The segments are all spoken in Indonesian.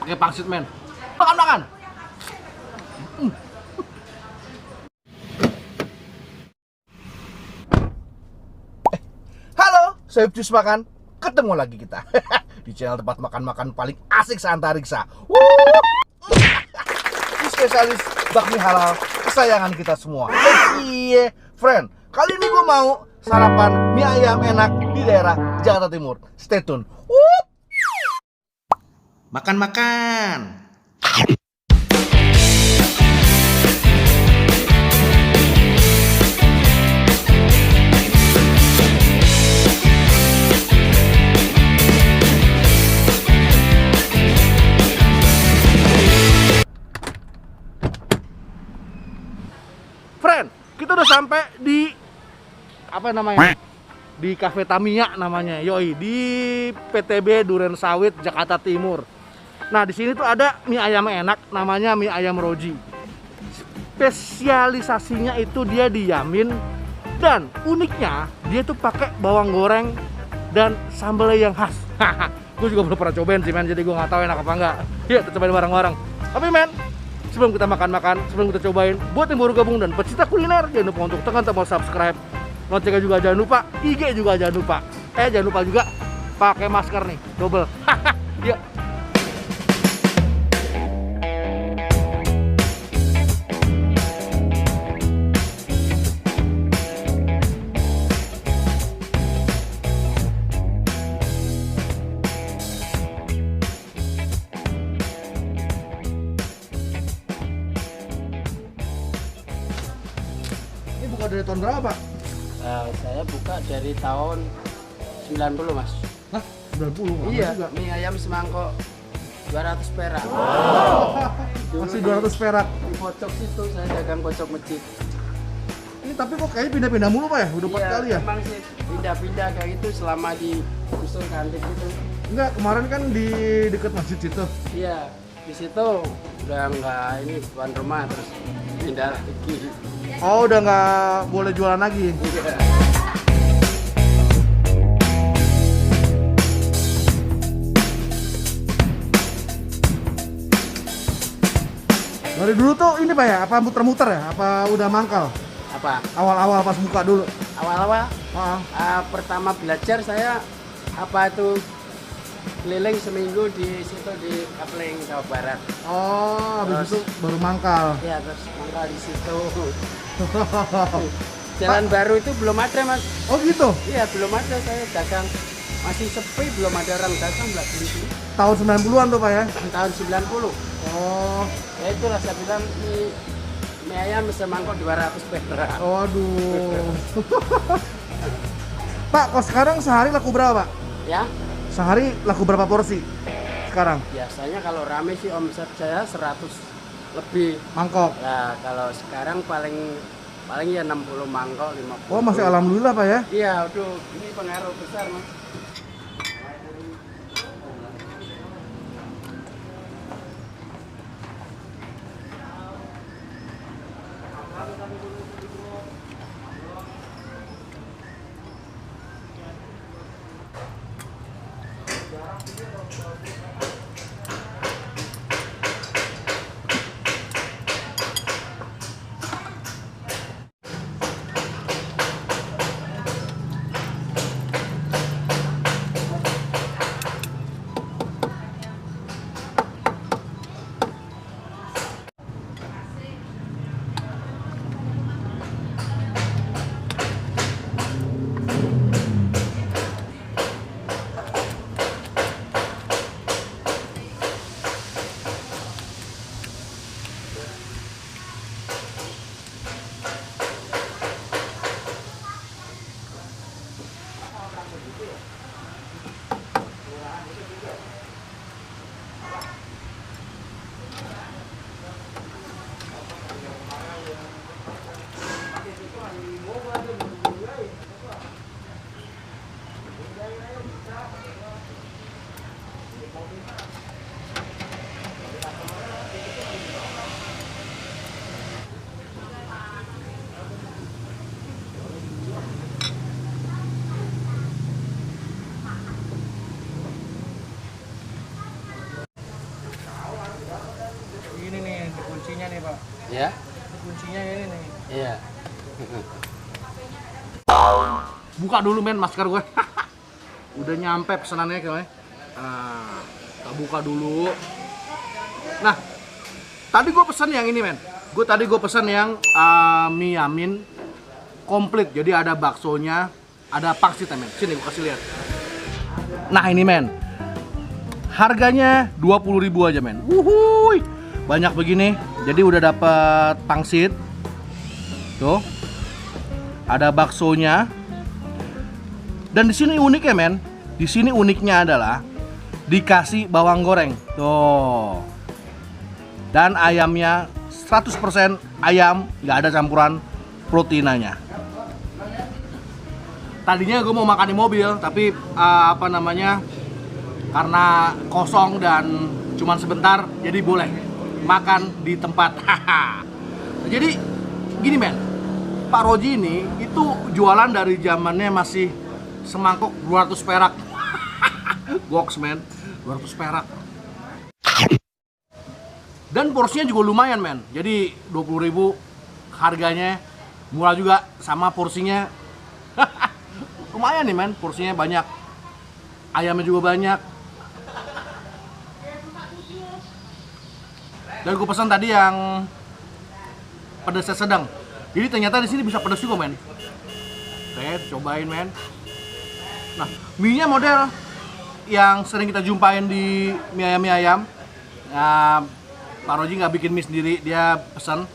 pakai pangsit men. Makan. Halo, saya Cus Makan. Ketemu lagi kita di channel tempat makan-makan paling asik seantariksa. Ini spesialis bakmi halal kesayangan kita semua. Iya, friend. Kali ini gue mau sarapan mie ayam enak di daerah Jakarta Timur. Stay tune. Makan. Friend, kita udah sampai di apa namanya? Di Cafe Tamiya namanya. Yoi, di PTB Duren Sawit Jakarta Timur. Nah, di sini tuh ada mie ayam enak namanya mie ayam Roji. Spesialisasinya itu dia diyamin dan uniknya dia tuh pakai bawang goreng dan sambelnya yang khas. Gue juga belum pernah cobain sih men, jadi gue nggak tahu enak apa enggak. Yuk, kita cobain bareng-bareng. Tapi men, sebelum kita makan-makan, sebelum kita cobain, buat yang baru gabung dan pecinta kuliner, jangan lupa untuk tekan tombol subscribe. Loncengnya juga jangan lupa, IG juga jangan lupa. Jangan lupa juga pakai masker nih, double. Yuk. Ini buka dari tahun berapa, Pak? Saya buka dari tahun 90 mas. Hah? 90? Lama Iya, juga. mie ayam semangkok 200 perak. Masih 200 perak. Di pojok situ saya dagang pojok masjid. Ini tapi kok kayaknya pindah-pindah mulu, Pak ya? Udah 4 kali ya? Emang sih pindah-pindah kayak gitu selama di usul kantin itu. Enggak, kemarin kan di dekat masjid situ. Iya, di situ udah nggak ini tuan rumah terus pindah lagi. Oh, udah nggak boleh jualan lagi. Iya. Dari dulu tuh ini Pak ya, apa muter-muter ya? Apa udah mangkal? Apa? Awal-awal pas buka dulu. Awal-awal Ah, pertama belajar saya apa itu keliling seminggu di situ di Kapling Jawa Barat. oh, habis Terus- itu baru mangkal. Ya terus mangkal di situ. Jalan baru itu belum ada mas. Oh gitu. Iya belum ada, saya dagang masih sepi, belum ada orang dagang belah di sini. Tahun 90-an tuh Pak ya. Tahun 90. Oh, Ya itulah saya bilang mie ayam semangkok 200 perak. waduh. Pak, kok sekarang sehari laku berapa, Pak? Ya Sehari laku berapa porsi? Sekarang biasanya kalau rame sih omset saya 100 lebih. mangkok. Nah kalau sekarang paling ya 60 mangkok 50. Oh, masih alhamdulillah Pak ya. Iya, aduh ini pengaruh besar mas. Buka dulu men masker gue. Udah nyampe pesanannya kayaknya. Nah, kita buka dulu. Nah, tadi gue pesan yang ini men. Tadi gue pesan yang mie yamin komplit. Jadi ada baksonya, ada pangsitnya men. Sini gue kasih lihat. Nah ini men, harganya 20.000 aja men. Wuhui, banyak begini. Jadi udah dapet pangsit. Tuh, ada baksonya. Dan di sini uniknya men. Di sini uniknya adalah dikasih bawang goreng. Tuh. Dan ayamnya 100% ayam, nggak ada campuran proteinanya. Tadinya gue mau makan di mobil, tapi karena kosong dan cuman sebentar, jadi boleh makan di tempat. Jadi gini men, Pak Roji ini itu jualan dari zamannya masih semangkok 200 perak. Goks men, 200 perak. Dan porsinya juga lumayan men. Jadi 20.000 harganya, murah juga, sama porsinya. Lumayan nih men, porsinya banyak. Ayamnya juga banyak. Dan gue pesan tadi yang pedasnya sedang. Jadi ternyata di sini bisa pedas juga men. Oke, cobain men. Nah, mie-nya model yang sering kita jumpain di mie ayam. Nah, Pak Roji nggak bikin mie sendiri, dia pesan.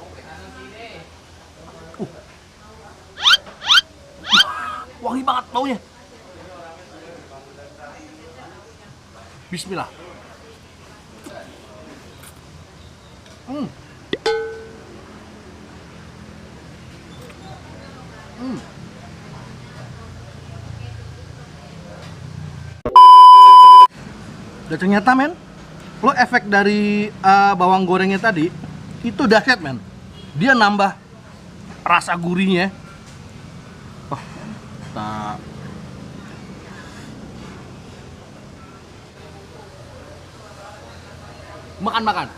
Wangi banget baunya. Bismillah. Dan ternyata men, lo efek dari bawang gorengnya tadi itu dahsyat men. Dia nambah rasa gurihnya. Tak. Makan.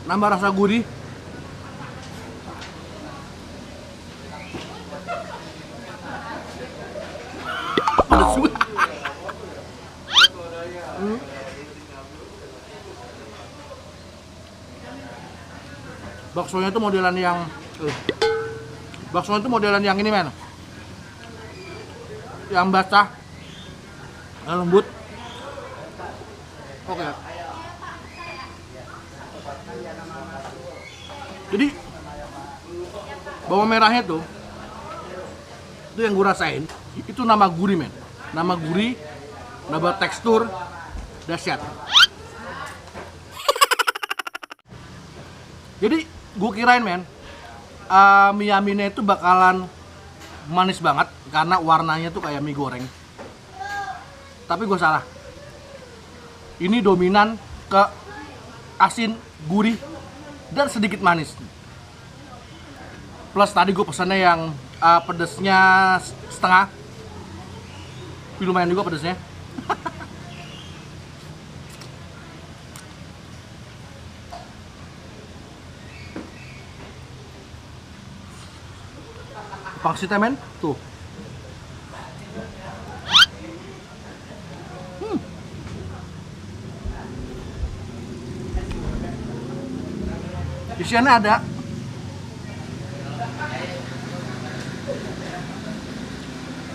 Nambah rasa gurih. Pedas juga. Baksonya itu modelan yang ini men, yang basah, yang lembut. Oke. Jadi bawang merahnya tuh, itu yang gue rasain, itu nama gurih men, nama gurih, nambah tekstur, dahsyat. Jadi gue kirain men, mie yaminnya itu bakalan manis banget karena warnanya tuh kayak mie goreng. Tapi gue salah. Ini dominan ke asin, gurih, dan sedikit manis. Plus tadi gue pesannya yang pedesnya setengah. Lumayan juga pedesnya. Pangsitnya men, tuh. Isiannya ada.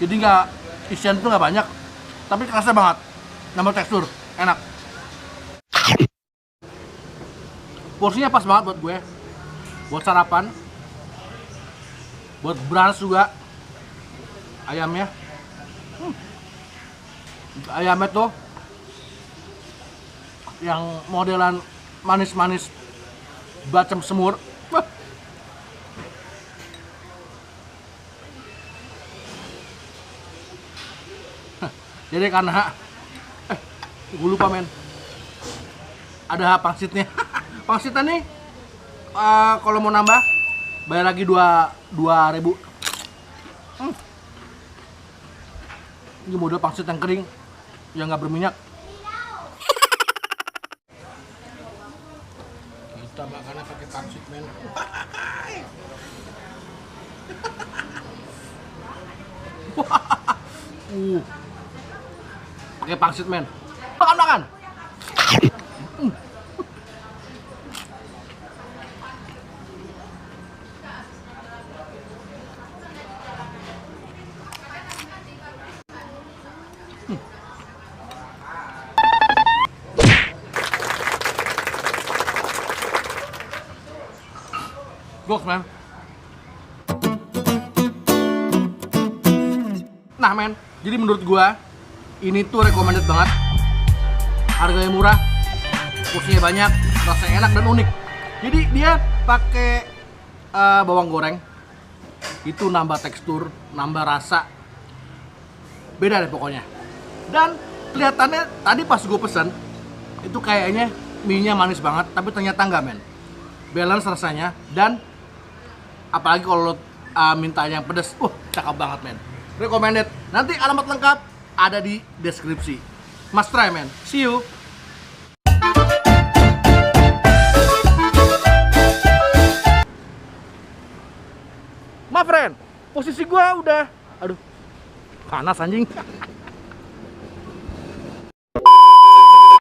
Jadi isian itu nggak banyak, tapi kerasa banget. Nambah tekstur, enak. Porsinya pas banget buat gue, buat sarapan. Buat brunch juga. Ayamnya ayamnya tuh yang modelan manis-manis bacem semur. Jadi karena gue lupa men, ada pangsitnya. Pangsitnya nih kalau mau nambah bayar lagi 2.000. Ini model pangsit yang kering. yang nggak berminyak. Kita makannya pakai pangsit, men. Pakai pangsit, men. Makan. Goks, men. Nah, men, jadi menurut gua ini tuh recommended banget. Harganya murah, porsinya banyak, rasanya enak dan unik. Jadi dia pakai bawang goreng, itu nambah tekstur, nambah rasa, beda deh pokoknya. Dan kelihatannya tadi pas gue pesen itu kayaknya mie-nya manis banget, tapi ternyata enggak, men. Balance rasanya, dan apalagi kalau lo minta yang pedas, cakep banget, men. Recommended. Nanti alamat lengkap ada di deskripsi. Must try, men. See you. My friend, posisi gua udah, aduh, panas anjing.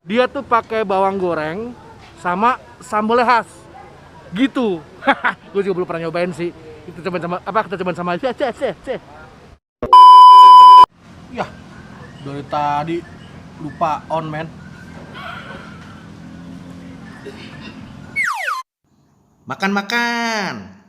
Dia tuh pakai bawang goreng sama sambal khas, gitu. Gue juga belum pernah nyobain sih. Kita cobain sama apa? Kita cobain sama Ya, dari tadi lupa on, men. Makan.